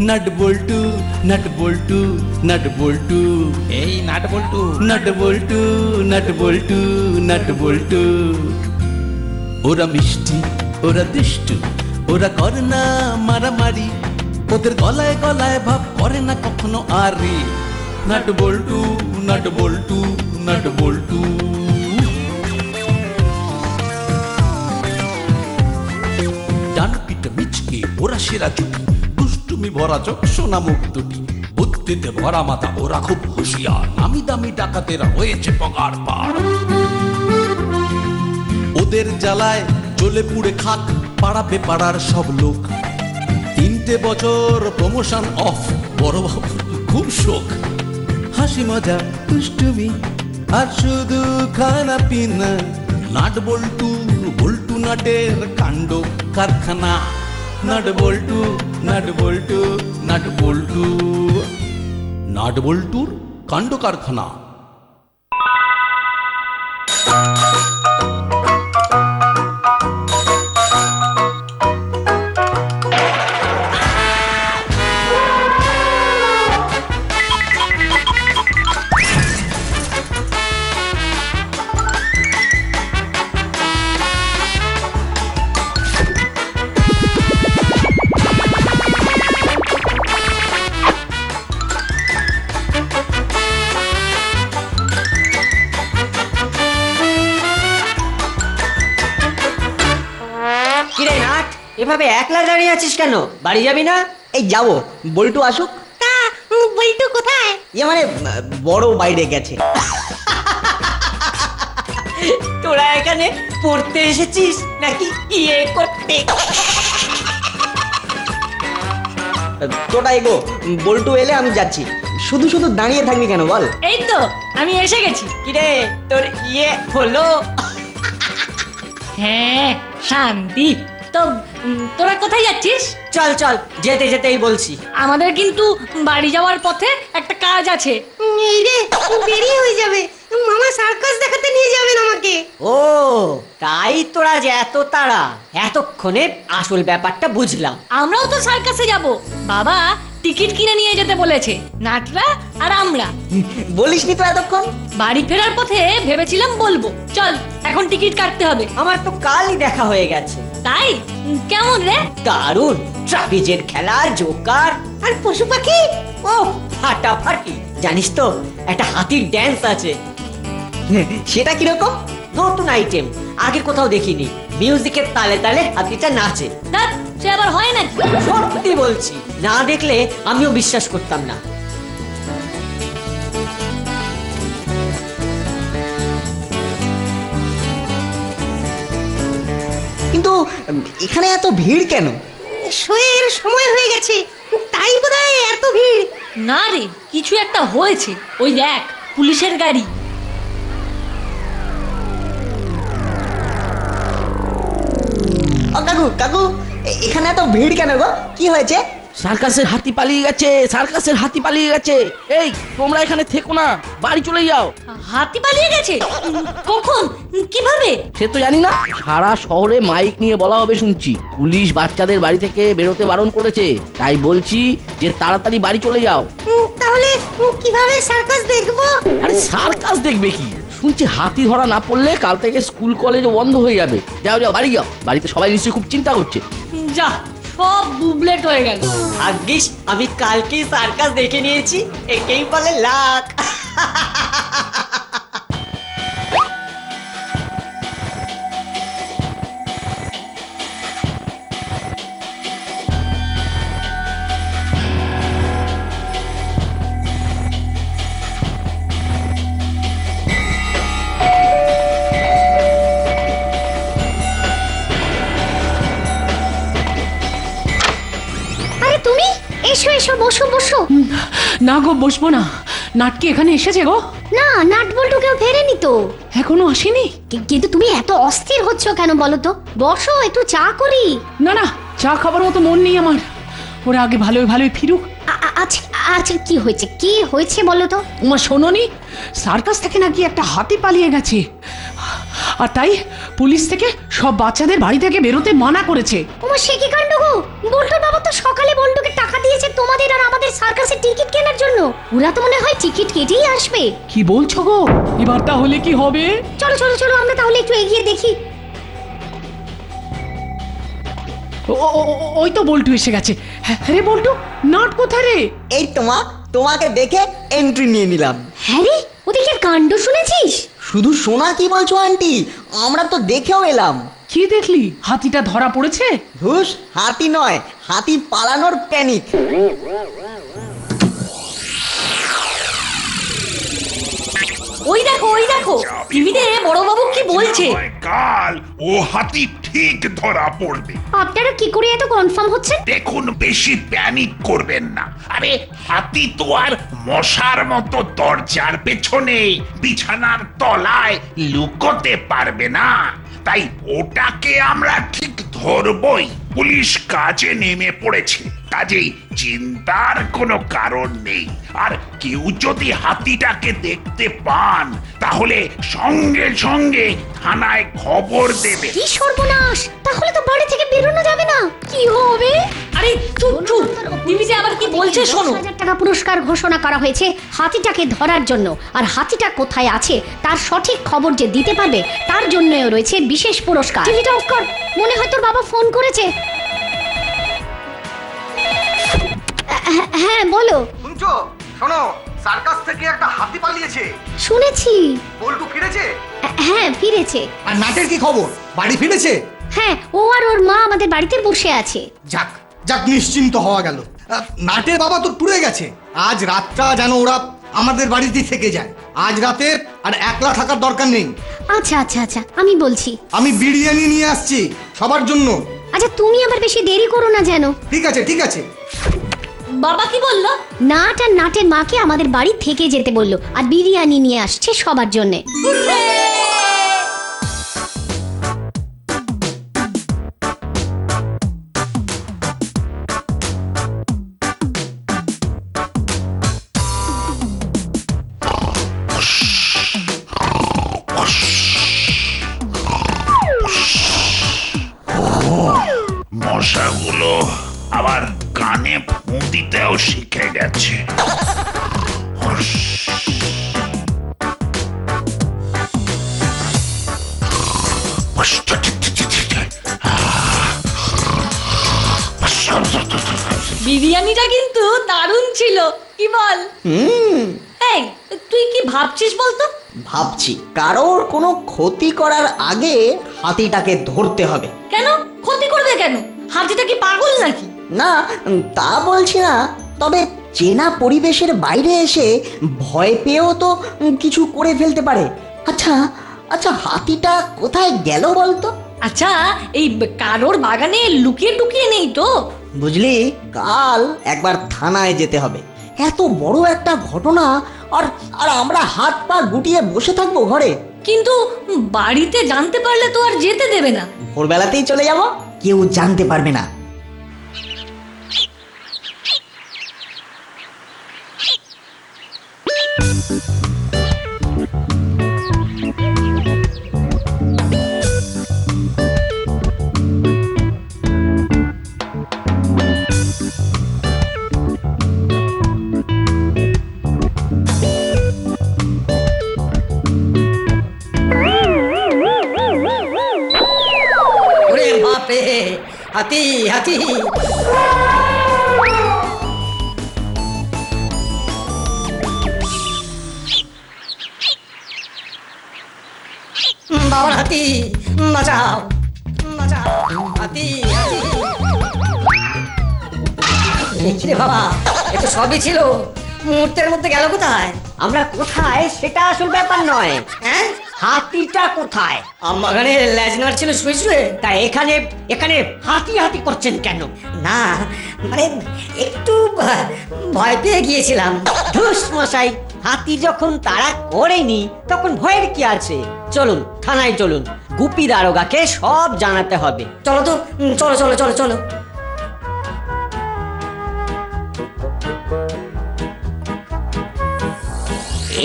Nut বল্টু nut বল্টু nut বল্টু, এই nut বল্টু। Nut বল্টু nut বল্টু nut বল্টু। ওরা মিষ্টি, ওরা দুষ্টু, ওরা করে না মারামারি, ওদের গলায় গলায় ভাব করে না কখনো আরে। নাট বল্টু নাট বল্টু নাট বল্টু। ডান পিঠে মিচকে ওরা সেরা জুটি, দুষ্টুমি ভরা চোখ সোনা মুখ দুটি, বুদ্ধিতে ভরা মাথা ওরা খুব হুঁশিয়ার, নামি দামি ডাকাতেরা হয়েছে পগার পার। ওদের জ্বালায় জ্বলে পুড়ে খাক পাড়াবে পাড়ার সব লোক। 3টে বছর প্রমোশন অফ, বড় বাবু খুব শোক। হাসি মজা দুষ্টুমি আর শুধু খানা পিনা, নাট বল্টু বল্টু নাটের কাণ্ড কারখানা। নাট বল্টু নাট বল্টু নাট বল্টু, নাট বল্টুর কাণ্ড কারখানা। কিরে নাট, এভাবে একলা দাঁড়িয়ে আছিস কেন? বাড়ি যাবি না? এই যাবো, বল্টু আসুক। তা বল্টু কোথায়? মানে বড় বাইরে গেছে। তোরা এখানে পড়তে এসেছিস নাকি ইয়ে করতে? তোটা এগো, বল্টু এলে আমি যাচ্ছি। শুধু শুধু দাঁড়িয়ে থাকবি কেন বল? এই তো আমি এসে গেছি। কিরে তোর ইয়ে হলো? হ্যাঁ শান্তি। তো তোরা কোথায় যাচ্ছিস? চল চল, যেতে যেতেই বলছি। আমাদের কিন্তু বাড়ি যাওয়ার পথে একটা কাজ আছে। এই রে, দেরি হয়ে যাবে। মামা সার্কাস দেখাতে নিয়ে যাবেন আমাকে। ও তাই তোরা যে এত তাড়া, এতক্ষণে আসল ব্যাপারটা বুঝলাম। আমরাও তো সার্কাসে যাব। বাবা টিকিট কিনে নিয়ে যেতে বলেছে, নাটরা আর আমরা। বলিসনি তো এতক্ষণ? বাড়ি ফেরার পথে ভেবেছিলাম বলবো। চল এখন টিকিট কাটতে হবে। আমার তো কালই দেখা হয়ে গেছে। তাই? কেমন রে? দারুণ, ট্রাপিজের খেলা, জোকার আর পশু পাখি? ও ফাটাফাটি। জানিস তো একটা হাতির ড্যান্স আছে। সেটা কিরকম? নতুন আইটেম, আগে কোথাও দেখিনি। মিউজিকের তালে তালে হাতিটা নাচে। ধ্যাৎ, সে আবার হয় নাকি? সত্যি বলছি, না দেখলে আমিও বিশ্বাস করতাম না। কিন্তু এখানে এত ভিড় কেন? শোয়ের সময় হয়ে গেছে, তাই বোধহয় এত ভিড়। না রে, কিছু একটা হয়েছে। ওই দেখ, পুলিশের গাড়ি। ও কাকু কাকু, এখানে এত ভিড় কেন গো? কি হয়েছে? সার্কাসের হাতি পালিয়ে গেছে, সার্কাসের হাতি পালিয়ে গেছে। এই তোমরা এখানে থেকো না, বাড়ি চলে যাও। হাতি পালিয়ে গেছে? কখন? কিভাবে? সে তো জানি না, সারা শহরে মাইক নিয়ে বলা হবে শুনছি। পুলিশ বাচ্চাদের বাড়ি থেকে বেরোতে বারণ করেছে। তাই বলছি যে তাড়াতাড়ি বাড়ি চলে যাও। তাহলে কিভাবে সার্কাস দেখবো? আরে সার্কাস দেখবে কি? শুনছি হাতি ধরা না পড়লে কাল থেকে স্কুল কলেজ বন্ধ হয়ে যাবে। যাও যাও, বাড়ি যাও। বাড়িতে সবাই নিশ্চয়ই খুব চিন্তা করছে। যা, সব বুবলেট হয়ে গেল। ভাগ্যিস আমি কালকেই সার্কাস দেখে নিয়েছি, একেই বলে লাক। আরে তুমি এসো এসো, বসো বসো। না গো, বসবো না। নাটকি এখানে এসেছে গো? না, নাট বল্টু কেউ ফেরেনি তো। এখনো আসেনি? কিন্তু তুমি এত অস্থির হচ্ছ কেন বলো তো? বসো, একটু চা করি। না না, চা খাবার মতো মন নেই আমার। ওরা আগে ভালোই ভালোই ফিরুক। আচ্ছা আচ্ছা, কি হয়েছে কি হয়েছে বলো তো? তোমার শোনোনি, সার্কাস থেকে নাকি একটা হাতি পালিয়ে গেছে। আর তাই পুলিশ থেকে সব বাচ্চাদের বাড়ি থেকে বেরোতে মানা করেছে। তোমার সে কি কাণ্ড গো! বল্টুর বাবা তো সকালে বল্টুকে টাকা দিয়েছে তোমাদের আর আমাদের সার্কাসের টিকিট কেনার জন্য। ওরা তো মনে হয় টিকিট কেটেই আসবে। কি বলছো গো? এবার তাহলে কি হবে? চলো চলো চলো, আমরা তাহলে একটু এগিয়ে দেখি। ওই তো বল্টু এসে গেছে। হ্যাঁ রে বল্টু, নাট কোথায় রে? এই তোমাকে দেখে এন্ট্রি নিয়ে নিলাম। হ্যাঁ রে, ওদিকে কাণ্ড শুনেছিস? শুধু শোনা কি বলছো আন্টি, আমরা তো দেখেও এলাম। কি দেখলি? হাতিটা ধরা পড়েছে? ধুস, হাতি নয়, হাতি পালানোর প্যানিক। ওই দেখো টিভিতে বড়বাবু কি বলছে। কাল ও হাতি ঠিক ধরা পড়বে। আপনারা কি করে এত কনফার্ম হচ্ছেন? দেখুন, বেশি প্যানিক করবেন না। আরে হাতি তো আর মশার মতো দরজার পেছনে বিছানার তলায় লুকোতে পারবে না, তাই ওটাকে আমরা ঠিক ধরবই। পুলিশ কাজে নেমে পড়েছে, কাজেই চিন্তার কোনো কারণ নেই। আর কেউ যদি হাতিটাকে দেখতে পান তাহলে সঙ্গে সঙ্গে থানায় খবর দেবে। কি সর্বনাশ! তাহলে তো বাড়ি থেকে বেরোনো যাবে না। কি হবে? আরে চুপ টিভিতে আবার কি বলছে শোনো। 10,000 টাকা পুরস্কার ঘোষণা করা হয়েছে হাতিটাকে ধরার জন্য। আর হাতিটা কোথায় আছে তার সঠিক খবর যে দিতে পারবে তার জন্যও রয়েছে বিশেষ পুরস্কার। টিভিটা অফ কর, মনে হয় তোর বাবা ফোন করেছে। হ্যাঁ বলো। শুনছো? শোনো, সার্কাস থেকে একটা হাতি পালিয়েছে। শুনেছি। বল্টু ফিরেছে? হ্যাঁ ফিরেছে। আর নাটের কি খবর? বাড়ি ফিরেছে? হ্যাঁ, ও আর ওর মা আমাদের বাড়িতে বসে আছে। যাক যাক, নিশ্চিন্ত হওয়া গেল। নাটের বাবা তো টুরে গেছে। আজ রাতটা যেন ওরা আমাদের বাড়িতেই থেকে যায়। আজ রাতের আর একলা থাকার দরকার নেই। আচ্ছা আচ্ছা আচ্ছা, আমি বলছি। আমি বিরিয়ানি নিয়ে আসছি সবার জন্য। আচ্ছা তুমি আবার বেশি দেরি করো না যেন। ঠিক আছে ঠিক আছে। বাবা কি বললো? নাট আর নাটের মাকে আমাদের বাড়ি থেকে যেতে বললো, আর বিরিয়ানি নিয়ে আসছে সবার জন্যে। মশাগুলো আবার কানে ফু দিতেও শিখে গেছে। বিরিয়ানিটা কিন্তু দারুণ ছিল, কি বল? এই তুই কি ভাবছিস বলতো? ভাবছি কারোর কোনো ক্ষতি করার আগে হাতিটাকে ধরতে হবে। কেন ক্ষতি করবে কেন? হাতিটা কি পাগল নাকি? না, তা বলছি না, তবে চেনা পরিবেশের বাইরে এসে ভয় পেয়েও তো কিছু করে ফেলতে পারে। আচ্ছা আচ্ছা, হাতিটা কোথায় গেল বলতো? আচ্ছা এই কারোর বাগানে লুকিয়ে টুকিয়ে নেই তো? বুঝলি, কাল একবার থানায় যেতে হবে। এত বড় একটা ঘটনা, আর আর আমরা হাত পা গুটিয়ে বসে থাকবো ঘরে। কিন্তু বাড়িতে জানতে পারলে তো আর যেতে দেবে না। ভোরবেলাতেই চলে যাব, কেউ জানতে পারবে না। ওরে বাপরে, হাতি হাতি! বাবার হাতি, বাঁচাও বাঁচাও! হাতি হাতি! রে বাবা, এ তো সবই ছিল, মুহূর্তের মধ্যে গেল কোথায়? আমরা কোথায় সেটা আসল ব্যাপার নয়। হ্যাঁ, হাতিটা কোথায়? আমবাগানে লেজ নাড়ছিল শুয়ে শুয়ে, তা এখানে এখানে হাতি হাতি করছেন কেন? না মানে একটু ভয় পেয়ে গিয়েছিলাম। ধুস মশাই, হাতি যখন তাড়া করেনি তখন ভয়ের কি আছে? চলুন থানায় চলুন, গুপি দারোগাকে সব জানাতে হবে। চলো তো, চলো চলো চলো চলো।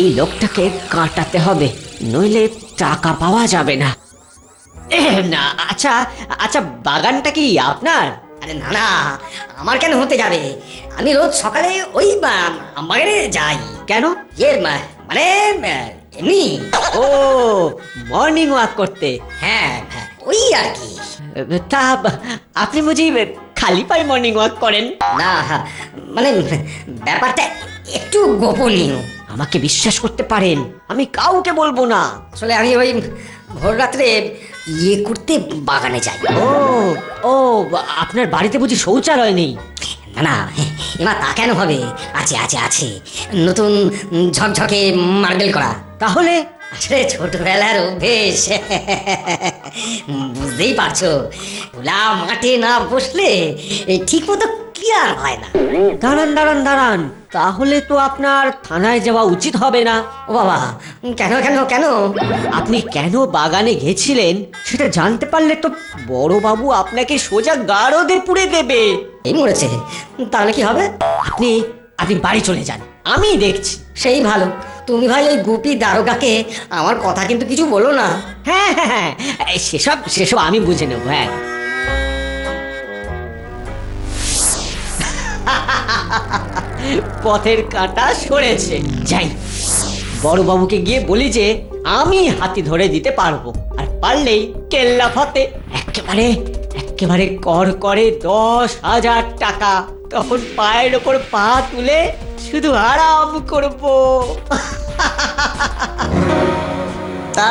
এই লোকটাকে কাটাতে হবে, নইলে টাকা পাওয়া যাবে না। না, আচ্ছা আচ্ছা, বাগানটা কি আপনার? আরে না না, আমার কেন হতে যাবে? আমি রোজ সকালে ওই বাগানে যাই। কেন? মানে এমনি। ও, মর্নিং ওয়াক করতে। হ্যাঁ ওই আর কি। তা আপনি বুঝি খালি পায়ে মর্নিং ওয়াক করেন? না মানে ব্যাপারটা একটু গোপনীয়। আমাকে বিশ্বাস করতে পারেন, আমি কাউকে বলবো না। আসলে আমি ওই ভোর রাত্রে করতে বাগানে যাই। ও ও, আপনার বাড়িতে বুঝি শৌচালয় নেই? না না, এবার তা কেন হবে? আছে আছে আছে, নতুন ঝকঝকে মার্বেল করা। তাহলে আসলে ছোটবেলার অভ্যেস, বুঝতেই পারছো, খোলা মাঠে না বসলে ঠিক মতো ক্লিয়ার হয় না। দাঁড়ান দাঁড়ান দাঁড়ান, তাহলে তো আপনার থানায় যাওয়া উচিত হবে না। ও বাবা, কেন কেন কেন? আপনি কেন বাগানে গেছিলেন সেটা জানতে পারলে তো বড়বাবু আপনাকে সোজা গারদে পুড়ে দেবে। এই মরেছে, তাহলে কি হবে? আপনি আপনি বাড়ি চলে যান, আমি দেখছি। সেই ভালো। তুমি ভাই ওই গুপি দারোগাকে আমার কথা কিন্তু কিছু বলো না। হ্যাঁ হ্যাঁ হ্যাঁ, সেসব সেসব আমি বুঝে নেব। হ্যাঁ, পথের কাঁটা সরেছে। যাই, বড়বাবুকে গিয়ে বলি যে আমি হাতি ধরে দিতে পারবো, আর পারলেই কেল্লা ফতে। একেবারে একেবারে কর করে 10,000 টাকা। তখন পায়ের ওপর পা তুলে শুধু আরাম করব। তা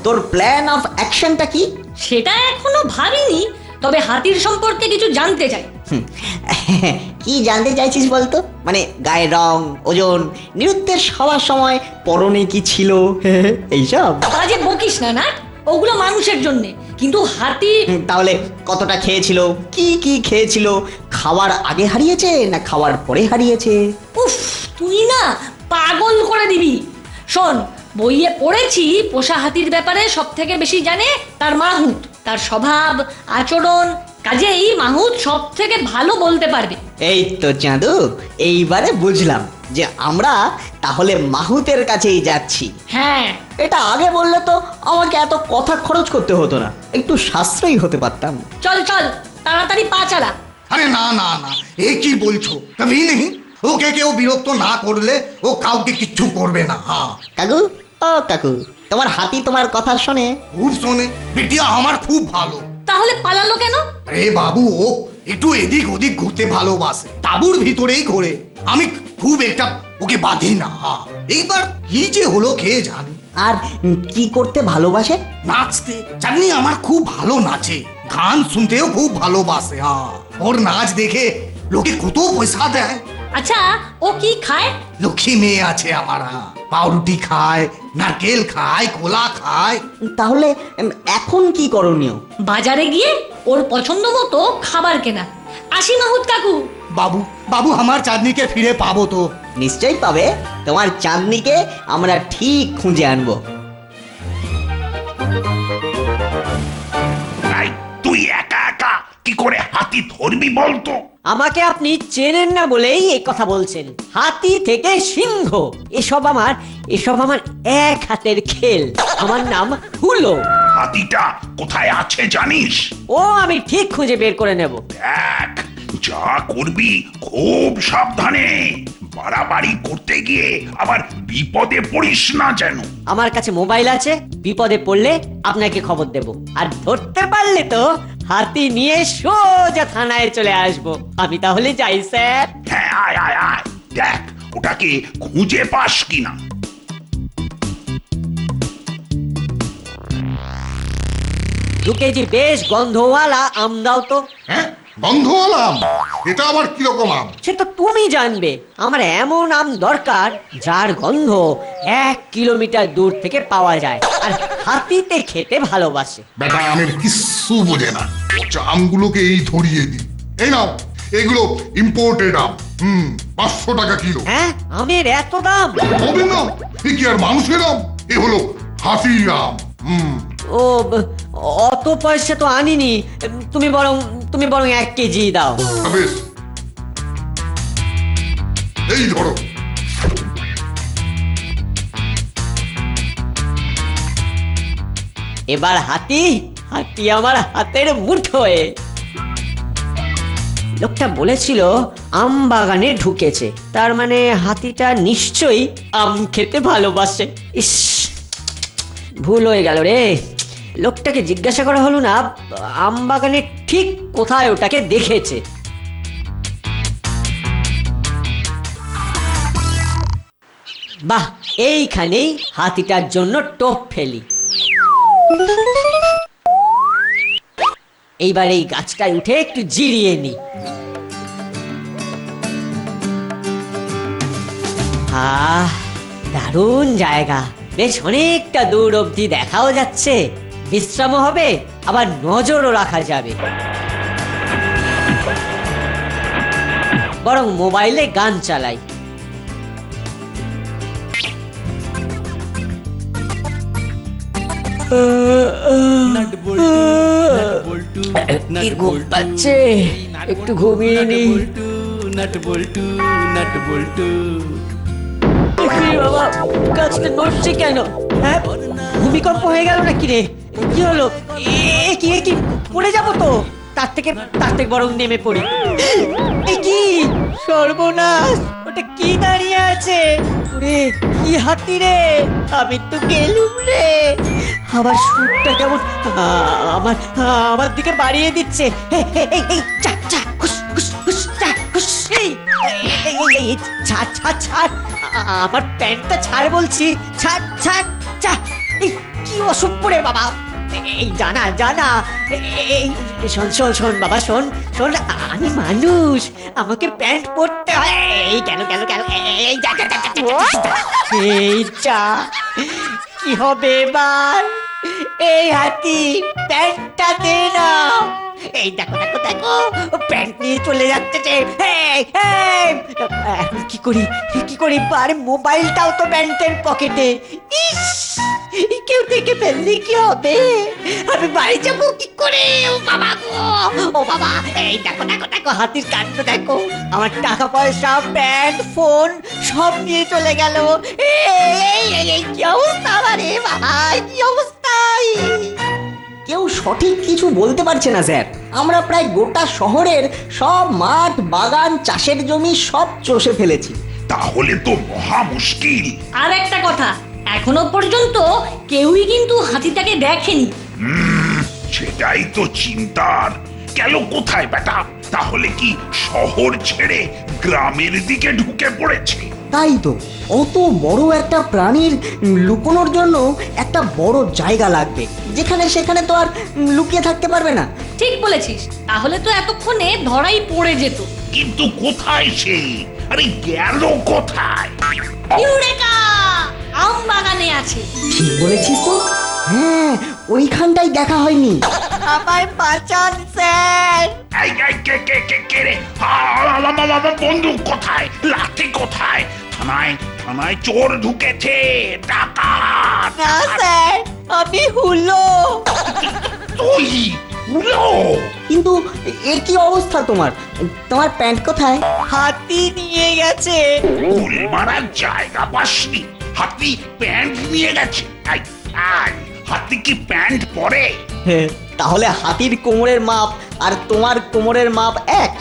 তোর প্ল্যান অফ অ্যাকশনটা কি? সেটা এখনো ভাবিনি, তবে হাতির সম্পর্কে কিছু জানতে চাই। কি জানতে চাইছিস বলতো? মানে গায়ের রং, ওজন, নৃত্যের সবার সময় পরনে কি ছিল, এইসব? বাজে বকিস না না, ওগুলো মানুষের জন্যে, কিন্তু হাতি। তাহলে কতটা খেয়েছিল, কি কি খেয়েছিল, খাওয়ার আগে হারিয়েছে না খাওয়ার পরে হারিয়েছে? উফ, তুই না পাগল করে দিবি। শোন, বইয়ে পড়েছি পোষা হাতির ব্যাপারে সব থেকে বেশি জানে তার মাহুত, তার স্বভাব আচরণ, কাজেই মাহুত সব থেকে ভালো বলতে পারবে। এই তো চাঁদু, এইবারে বুঝলাম যে আমরা তাহলে মাহুতের কাছেই যাচ্ছি। হ্যাঁ, এটা আগে বললে তো আমাকে এত কথা খরচ করতে হতো না, একটু সাশ্রয়ী হতে পারতাম। চল চল, তাড়াতাড়ি পা চালা। আরে না না না, এ কি বলছো? কবি নেই, ওকে কেউ বিরক্ত না করলে ও কাউকে কিচ্ছু করবে না। হ্যাঁ কাকু, ও কাকু, তোমার হাতি তোমার কথা শোনে? খুব শোনে, বিটিয়া আমার খুব ভালো। তাহলে পালালো কেন? আরে বাবু, ও একটু এদিক ওদিক ঘুরতে ভালোবাসে, তাঁবুর ভিতরেই ঘোরে। আমি খুব একটা ওকে বাঁধি না। এইবার কি যে হলো কে জানে। আর কি করতে ভালোবাসে? নাচতে। চাঁদনি আমার খুব ভালো নাচে, গান শুনতেও খুব ভালোবাসে। ওর নাচ দেখে লোকে কত পয়সা দেয়। আচ্ছা, ও কি খায়? লক্ষ্মী মেয়ে আছে আমার। পাউরুটি খায়, নারকেল খায়, কলা খায়। তাহলে এখন কি করণীয়? বাজারে গিয়ে ওর পছন্দ মতো খাবার কেনা। আসি মাহুত কাকু। বাবু বাবু, আমার চাঁদনিকে ফিরে পাবো তো? নিশ্চয়ই পাবে, তোমার চাঁদনিকে আমরা ঠিক খুঁজে আনবো। তাই তুই একা একা কি করে হাতি ধরবি বলতো? আমাকে আপনি চেনেন না বলেই এই কথা বলছেন। হাতি থেকে সিংহ, এসব আমার এক হাতের খেল। আমার নাম হুলো। হাতিটা কোথায় আছে জানিস? ও আমি ঠিক খুঁজে বের করে নেব। দেখ, যা করবি খুব সাবধানে, বাড়াবাড়ি করতে গিয়ে আবার বিপদে পড়িস না যেন। আমার কাছে মোবাইল আছে, বিপদে পড়লে আপনাকে খবর দেব। আর ধরতে পারলে তো হাতি নিয়ে সোজা থানায় চলে আসব। আমি তাহলে যাই স্যার। হ্যাঁ, আয় আয় আয়, দেখ ওটাকে খুঁজে পাস কিনা। দু কেজি বেশ গন্ধওয়ালা আম দাও তো। হ্যাঁ, গন্ধওয়ালা আম? এটা আবার কিরকম আম? সে তো তুমি জানবে। আমার এমন আম দরকার যার গন্ধ 1 কিলোমিটার দূর থেকে পাওয়া যায়, আর হাতিতে খেতে ভালোবাসে। বেটা আমের কিচ্ছু বোঝে না, পচা আমগুলোকে এই ধরিয়ে দি। এই নাও, এগুলো ইম্পোর্টেড আম। 500 টাকা কিলো। হ্যাঁ, আমের এত দাম? হবে না, এ কি আর মানুষের আম? এ হলো হাতির আম। ও, অত পয়সা তো আনিনি। তুমি বরং 1 কেজি দাও। বেশ, এই ধরো। এবার হাতি আমার হাতের মুঠোয়। লোকটা বলেছিল আম বাগানে ঢুকেছে, তার মানে হাতিটা নিশ্চয়ই আম খেতে ভালোবাসে। ইস, ভুল হয়ে গেল রে। লোকটাকে জিজ্ঞাসা করা হলো না আম বাগানে ঠিক কোথায় ওটাকে দেখেছে। বাহ, এইখানেই হাতিটার জন্য টোপ ফেলি। এইবার এই গাছটায় উঠে একটু জিরিয়ে নি। দারুণ জায়গা, বেশ অনেকটা দূর অবধি দেখাও যাচ্ছে, বিশ্রামও হবে, আবার নজরও রাখা যাবে। বরং মোবাইলে গান চালাই। কি ঘুম পাচ্ছে, একটু ঘুমিয়ে নি। বাবা, গাছটা নড়ছে কেন? হ্যাঁ, ভূমিকম্প হয়ে গেল নাকি রে? কি হলো? কি পড়ে যাবো তো? তার থেকে বরং নেমে পড়ি। কি সর্বনাশ, ওটা কি দাঁড়িয়ে আছে? রে কি হাতি রে, আমি তো গেলুম রে। আবার সুরটা কেমন আমার দিকে বাড়িয়ে দিচ্ছে। ছাড়, আমার প্যান্টটা ছাড় বলছি, ছাড়। কি অসভ্য রে বাবা। এই জানা এই শোন বাবা, শোন, আমি মানুষ, আমাকে প্যান্ট পরতে হয়। এই কেন এই যা কি হবে এবার? এই হাতি, প্যান্টটা দে না। এই দেখো প্যান্ট নিয়ে চলে যাচ্ছে যে। এখন কি করি? আরে মোবাইলটাও তো প্যান্টের পকেটে। ইস, কেউ দেখে ফেললে কি হবে? আমি বাড়ি যাবো কি করে? ও বাবা, এই দেখো হাতির কাণ্ড দেখো। আমার টাকা পয়সা, প্যান্ট, ফোন সব নিয়ে চলে গেল। এই কি অবস্থা রে বাবা, কি অবস্থা! কেউ সঠিক কিছু বলতে পারছে না স্যার। আমরা প্রায় গোটা শহরের সব মাঠ, বাগান, চাষের জমি সব চষে ফেলেছি। তাহলে তো মহা মুশকিল। আর একটা কথা, এখনো পর্যন্ত কেউই কিন্তু হাতিটাকে দেখেনি। সেটাই তো চিন্তার। গেল কোথায় বেটা? তাহলে কি শহর ছেড়ে গ্রামের দিকে ঢুকে পড়েছে? তাই তো, অত বড় একটা প্রাণীর লুকোনোর জন্য একটা বড় জায়গা লাগবে, যেখানে সেখানে তো আর লুকিয়ে থাকতে পারবে না। ঠিক বলেছিস, তাহলে তো এতক্ষণে ধরাই পড়ে যেত। কিন্তু কোথায় সে? আরে গেল কোথায়? ইউরেকা! আম বাগানে আছে। ঠিক বলেছিস তো। হ্যাঁ, ওইখানটাই দেখা হয়নি। আমায় বাঁচান স্যার। কে রে? আমার বন্দুক কোথায়? লাঠি কোথায়? থানায় চোর ঢুকেছে, ডাকাত। না স্যার, আমি হুলো। তুই হুলো? কিন্তু এর কি অবস্থা তোমার? তোমার প্যান্ট কোথায়? হাতি নিয়ে গেছে। ফুল মারার জায়গা পাসনি, হাতি প্যান্ট নিয়ে গেছে। হাতি কি প্যান্ট পরে? তাহলে হাতির কোমরের মাপ আর তোমার কোমরের মাপ এক?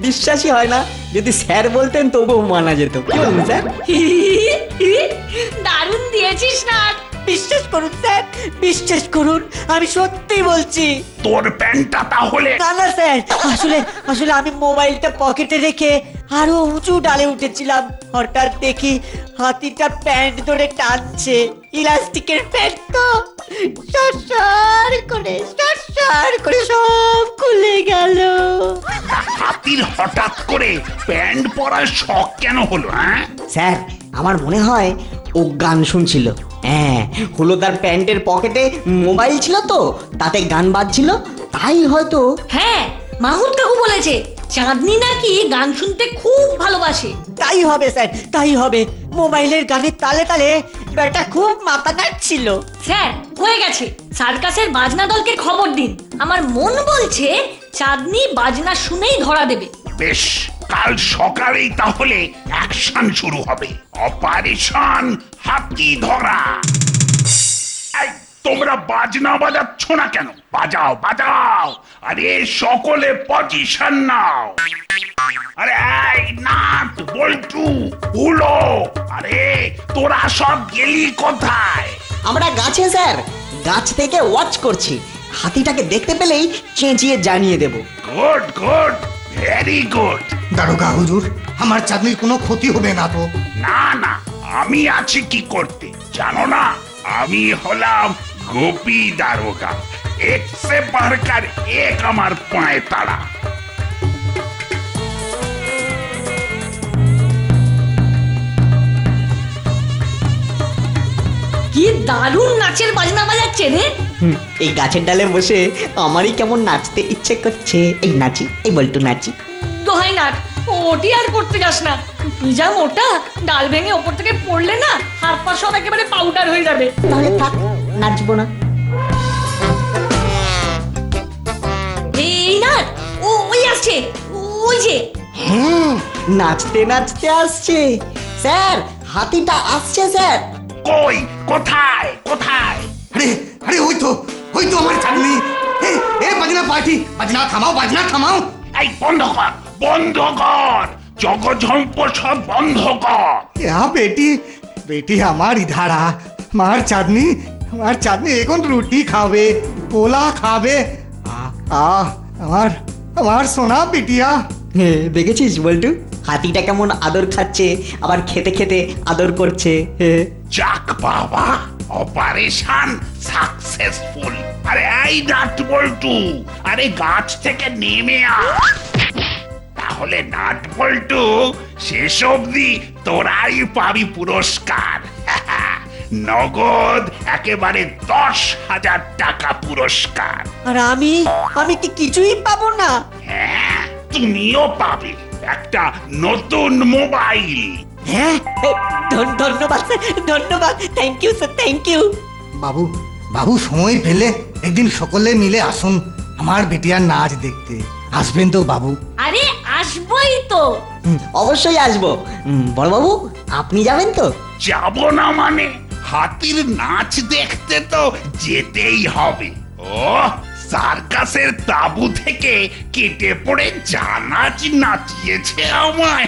বিশ্বাসই হয় না। যদি স্যার বলতেন তবুও মানা যেত। কি বলুন স্যার? দারুণ দিয়েছিস না। বিশ্বাস করুন স্যার, বিশ্বাস করুন, আমি সত্যি বলছি। তোর প্যান্টটা তাহলে? না স্যার, আসলে আমি মোবাইলটা পকেটে রেখে আরো উঁচু ডালে উঠেছিলাম। হঠাৎ দেখি হাতিটা প্যান্ট ধরে টানছে। ইলাস্টিকের প্যান্ট তো, সরসর করে সব খুলে গেল। হাতির হঠাৎ করে প্যান্ট পরার শখ কেন হলো? স্যার, আমার মনে হয় ও গান শুনছিল। হ্যাঁ, হলুদার প্যান্টের পকেটে মোবাইল ছিল তো, তাতে গান বাজছিল, তাই হয়তো। হ্যাঁ, মাহুত কাকু বলেছে চাঁদনি নাকি গান শুনতে খুব ভালোবাসে। তাই হবে স্যার, তাই হবে। মোবাইলের গানের তালে তালে ব্যাটা খুব মাথা নাড়ছিল। স্যার, হয়ে গেছে। সার্কাসের বাজনা দলকে খবর দিন। আমার মন বলছে চাঁদনি বাজনা শুনেই ধরা দেবে। বেশ, কাল সকালেই তাহলে অ্যাকশন শুরু হবে। অপারেশন হাতি ধরা। তোমরা বাজনা বাজাচ্ছ না কেন? বাজাও বাজাও, আরে সকলে পজিশন নাও। আরে এই নাট বল্টু উলো, আরে তোরা সব গেলি কোথায়? আমরা গাছে স্যার, গাছ থেকে ওয়াচ করছি। হাতিটাকে দেখতে পেলেই চেঁচিয়ে জানিয়ে দেব। Good good, very good. দারোগা হুজুর, আমার চাঁদনির কোনো ক্ষতি হবে না তো? না না, আমি আছি কি করতে জানো না? আমি হলাম গোপী দারোগা, এক সে বাড়কার এক আমার পায়ে তাড়া। কি দারুণ নাচের বাজনা বাজাচ্ছে রে। এই গাছের ডালে বসে আমারই কেমন নাচতে ইচ্ছে করছে। এই নাচি, এই বল্টু নাচি। দোহাই নাট, ওটি আর করতে যাস না। তুই যা মোটা, ডাল ভেঙে ওপর থেকে পড়লে না হাত পা সব একেবারে পাউডার হয়ে যাবে। তাহলে থাক, নাচবো না। এই নাট, ওই আসছে, ওই যে। হ্যাঁ, নাচতে নাচতে আসছে স্যার। হাতিটা আসছে স্যার। কই, কোথায় কোথায়? আরে আরে ওই তো আমার চাঁদনি। এ বাজনা পার্টি, বাজনা থামাও, বাজনা থামাও। এই বন্ধ কর, বন্ধ কর, জগঝম্প সব বন্ধ কর। क्या बेटी बेटी हमारी धारा मार चाँदनी এখন রুটি খাবে, পোলা খাবে। আমার সোনা বিটিয়া। দেখেছিস বল্টু, হাতিটা কেমন আদর খাচ্ছে, আবার খেতে খেতে আদর করছে। যাক বাবা, অপারেশন সাকসেসফুল। আরে এই নাট বল্টু, আরে গাছ থেকে নেমে আয়। তাহলে নাট বল্টু, শেষ অবধি তোরাই পাবি পুরস্কার। নগদ একেবারে 10,000 টাকা পুরস্কার। আর আমি কি কিছুই পাবো না? হ্যাঁ, তুমিও পাবে একটা নতুন মোবাইল। হ্যাঁ, ধন্যবাদ ধন্যবাদ, thank you sir, thank you. বাবু সময় পেলে একদিন সকলে মিলে আসুন আমার বেটিয়ার নাচ দেখতে। আসবেন তো বাবু? আরে আসবই তো। অবশ্যই আসবো। বড়বাবু, আপনি যাবেন তো? যাব না মানে? হাতির নাচ দেখতে তো যেতেই হবে। ও সার্কাসের তাবু থেকে কেটে পড়ে যা নাচ নাচিয়েছে আমায়।